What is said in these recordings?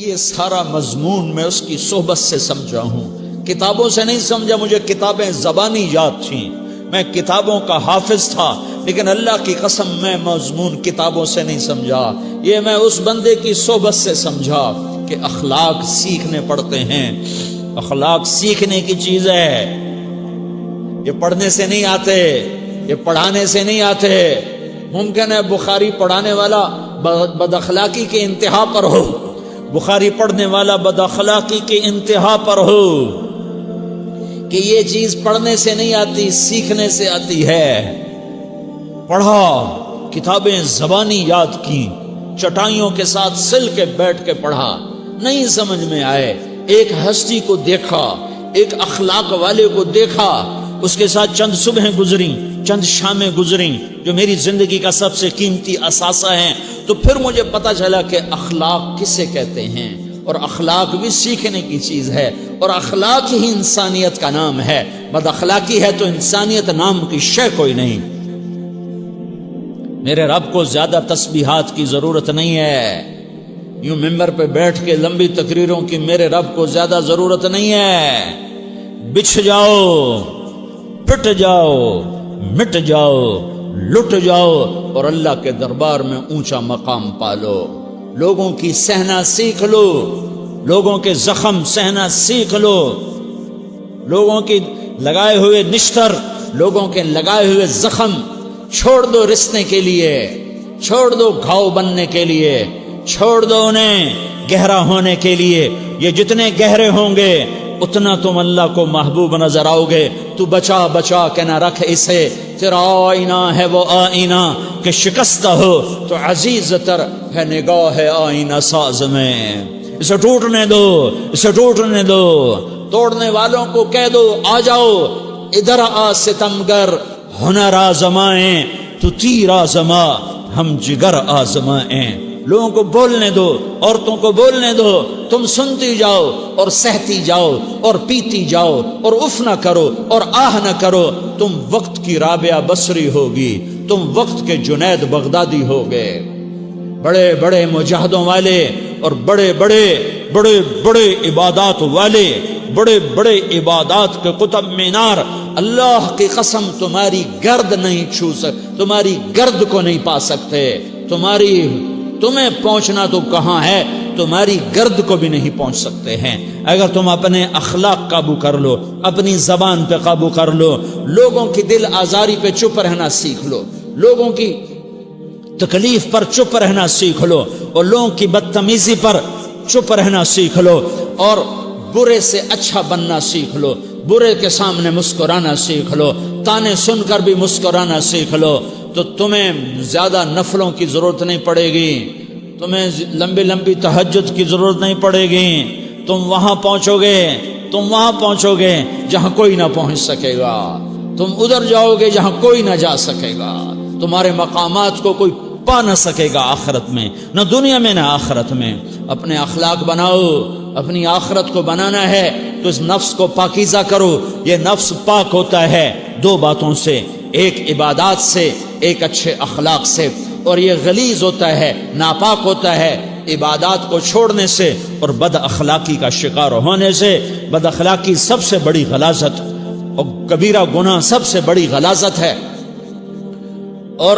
یہ سارا مضمون میں اس کی صحبت سے سمجھا ہوں، کتابوں سے نہیں سمجھا۔ مجھے کتابیں زبانی یاد تھیں، میں کتابوں کا حافظ تھا، لیکن اللہ کی قسم میں مضمون کتابوں سے نہیں سمجھا، یہ میں اس بندے کی صحبت سے سمجھا کہ اخلاق سیکھنے پڑتے ہیں۔ اخلاق سیکھنے کی چیز ہے، یہ پڑھنے سے نہیں آتے، یہ پڑھانے سے نہیں آتے۔ ممکن ہے بخاری پڑھانے والا بد اخلاقی کے انتہا پر ہو، بخاری پڑھنے والا بد اخلاقی کے انتہا پر ہو، کہ یہ چیز پڑھنے سے نہیں آتی، سیکھنے سے آتی ہے۔ پڑھا، کتابیں زبانی یاد کی، چٹائیوں کے ساتھ سل کے بیٹھ کے پڑھا، نہیں سمجھ میں آئے، ایک ہستی کو دیکھا، ایک اخلاق والے کو دیکھا، اس کے ساتھ چند صبحیں گزریں، چند شامیں گزریں جو میری زندگی کا سب سے قیمتی اثاثہ ہیں، تو پھر مجھے پتا چلا کہ اخلاق کسے کہتے ہیں، اور اخلاق بھی سیکھنے کی چیز ہے، اور اخلاق ہی انسانیت کا نام ہے۔ بد اخلاقی ہے تو انسانیت نام کی شے کوئی نہیں۔ میرے رب کو زیادہ تسبیحات کی ضرورت نہیں ہے، یوں ممبر پہ بیٹھ کے لمبی تقریروں کی میرے رب کو زیادہ ضرورت نہیں ہے۔ بچھ جاؤ، پٹ جاؤ، مٹ جاؤ، لٹ جاؤ، اور اللہ کے دربار میں اونچا مقام پالو۔ لوگوں کی سہنا سیکھ لو، لوگوں کے زخم سہنا سیکھ لو، لوگوں کی لگائے ہوئے نشتر، لوگوں کے لگائے ہوئے زخم چھوڑ دو رسنے کے لیے، چھوڑ دو گھاؤ بننے کے لیے، چھوڑ دو انہیں گہرا ہونے کے لیے۔ یہ جتنے گہرے ہوں گے اتنا تم اللہ کو محبوب نظر آؤ گے۔ تو بچا بچا کے نہ رکھ اسے، تیرا آئینہ ہے وہ آئینہ کہ شکستہ ہو تو عزیز تر ہے نگاہ آئینہ ساز میں۔ اسے ٹوٹنے دو، اسے ٹوٹنے دو۔ توڑنے والوں کو کہہ دو آ جاؤ ادھر آ ستمگر، ہنر آزمائیں تو تیر آزما، ہم جگر آزمائیں۔ لوگوں کو بولنے دو، عورتوں کو بولنے دو، تم سنتی جاؤ اور سہتی جاؤ اور پیتی جاؤ اور اف نہ کرو اور آہ نہ کرو۔ تم وقت کی رابعہ بصری ہوگی، تم وقت کے جنید بغدادی ہوگے۔ بڑے بڑے مجاہدوں والے اور بڑے بڑے بڑے بڑے عبادات والے، بڑے بڑے عبادات کے قطب مینار، اللہ کی قسم تمہاری گرد نہیں چھو سکتے، تمہاری گرد کو نہیں پا سکتے۔ تمہیں پہنچنا تو کہاں ہے، تمہاری گرد کو بھی نہیں پہنچ سکتے ہیں۔ اگر تم اپنے اخلاق قابو کر لو، اپنی زبان پہ قابو کر لو، لوگوں کی دل آزاری پہ چپ رہنا سیکھ لو، لوگوں کی تکلیف پر چپ رہنا سیکھ لو، اور لوگوں کی بدتمیزی پر چپ رہنا سیکھ لو، اور برے سے اچھا بننا سیکھ لو، برے کے سامنے مسکرانا سیکھ لو، تانے سن کر بھی مسکرانا سیکھ لو، تو تمہیں زیادہ نفلوں کی ضرورت نہیں پڑے گی، تمہیں لمبی لمبی تہجد کی ضرورت نہیں پڑے گی۔ تم وہاں پہنچو گے جہاں کوئی نہ پہنچ سکے گا، تم ادھر جاؤ گے جہاں کوئی نہ جا سکے گا، تمہارے مقامات کو کوئی پا نہ سکے گا آخرت میں، نہ دنیا میں نہ آخرت میں۔ اپنے اخلاق بناؤ، اپنی آخرت کو بنانا ہے تو اس نفس کو پاکیزہ کرو۔ یہ نفس پاک ہوتا ہے دو باتوں سے، ایک عبادات سے، ایک اچھے اخلاق سے، اور یہ غلیظ ہوتا ہے، ناپاک ہوتا ہے عبادات کو چھوڑنے سے اور بد اخلاقی کا شکار ہونے سے۔ بد اخلاقی سب سے بڑی غلاظت اور کبیرہ گناہ سب سے بڑی غلاظت ہے، اور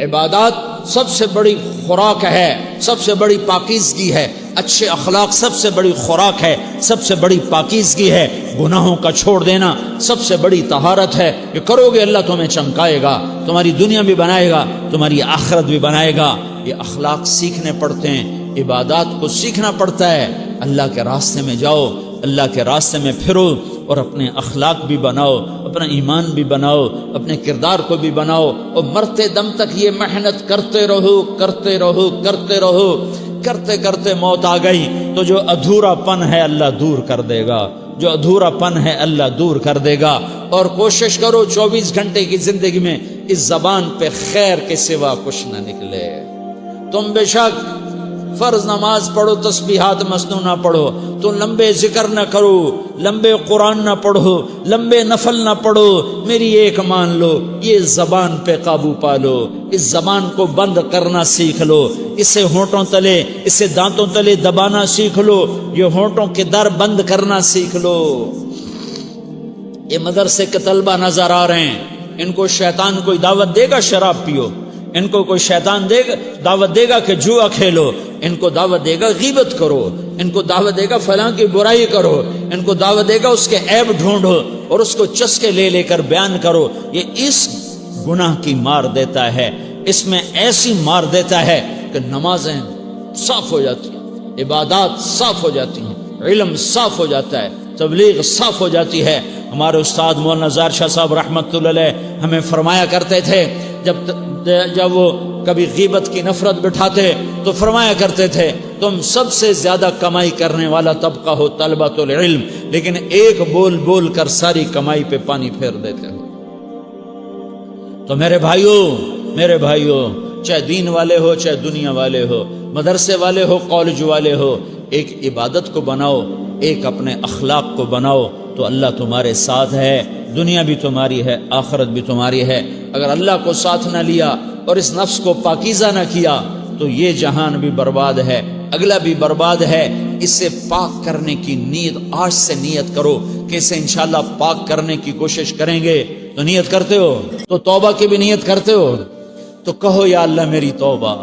عبادات سب سے بڑی خوراک ہے، سب سے بڑی پاکیزگی ہے۔ اچھے اخلاق سب سے بڑی خوراک ہے، سب سے بڑی پاکیزگی ہے۔ گناہوں کا چھوڑ دینا سب سے بڑی طہارت ہے۔ یہ کرو گے اللہ تمہیں چمکائے گا، تمہاری دنیا بھی بنائے گا، تمہاری آخرت بھی بنائے گا۔ یہ اخلاق سیکھنے پڑتے ہیں، عبادات کو سیکھنا پڑتا ہے۔ اللہ کے راستے میں جاؤ، اللہ کے راستے میں پھرو، اور اپنے اخلاق بھی بناؤ، اپنا ایمان بھی بناؤ، اپنے کردار کو بھی بناؤ، اور مرتے دم تک یہ محنت کرتے رہو، کرتے رہو، کرتے رہو۔ کرتے کرتے موت آ گئی تو جو ادھورا پن ہے اللہ دور کر دے گا، جو ادھورا پن ہے اللہ دور کر دے گا۔ اور کوشش کرو 24 گھنٹے کی زندگی میں اس زبان پہ خیر کے سوا کچھ نہ نکلے۔ تم بے شک فرض نماز پڑھو، تسبیحات مسنونہ پڑھو، تو لمبے ذکر نہ کرو، لمبے قرآن نہ پڑھو، لمبے نفل نہ پڑھو، میری ایک مان لو، یہ زبان پہ قابو پالو، اس زبان کو بند کرنا سیکھ لو، اسے ہونٹوں تلے، اسے دانتوں تلے دبانا سیکھ لو، یہ ہونٹوں کے در بند کرنا سیکھ لو۔ یہ مدرسے کے طلبہ نظر آ رہے ہیں، ان کو شیطان کوئی دعوت دے گا شراب پیو، ان کو کوئی شیطان دعوت دے گا کہ جوا کھیلو، ان کو دعوت دے گا غیبت کرو، ان کو دعوت دے گا فلاں کی برائی کرو، ان کو دعوت دے گا اس کے عیب ڈھونڈو اور اس کو چسکے لے لے کر بیان کرو۔ یہ اس گناہ کی مار دیتا ہے، اس میں ایسی مار دیتا ہے کہ نمازیں صاف ہو جاتی ہیں، عبادات صاف ہو جاتی ہیں، علم صاف ہو جاتا ہے، تبلیغ صاف ہو جاتی ہے۔ ہمارے استاد مولانا زار شاہ صاحب رحمۃ اللہ علیہ ہمیں فرمایا کرتے تھے، جب وہ کبھی غیبت کی نفرت بٹھاتے تو فرمایا کرتے تھے تم سب سے زیادہ کمائی کرنے والا طبقہ ہو طلبۃ العلم، لیکن ایک بول بول کر ساری کمائی پہ پانی پھیر دیتے ہو۔ تو میرے بھائیوں چاہے دین والے ہو چاہے دنیا والے ہو، مدرسے والے ہو کالج والے ہو، ایک عبادت کو بناؤ، ایک اپنے اخلاق کو بناؤ، تو اللہ تمہارے ساتھ ہے، دنیا بھی تمہاری ہے، آخرت بھی تمہاری ہے۔ اگر اللہ کو ساتھ نہ لیا اور اس نفس کو پاکیزہ نہ کیا تو یہ جہان بھی برباد ہے، اگلا بھی برباد ہے۔ اسے پاک کرنے کی نیت آج سے نیت کرو کہ اسے انشاءاللہ پاک کرنے کی کوشش کریں گے۔ تو نیت کرتے ہو تو توبہ کی بھی نیت کرتے ہو، تو کہو یا اللہ میری توبہ،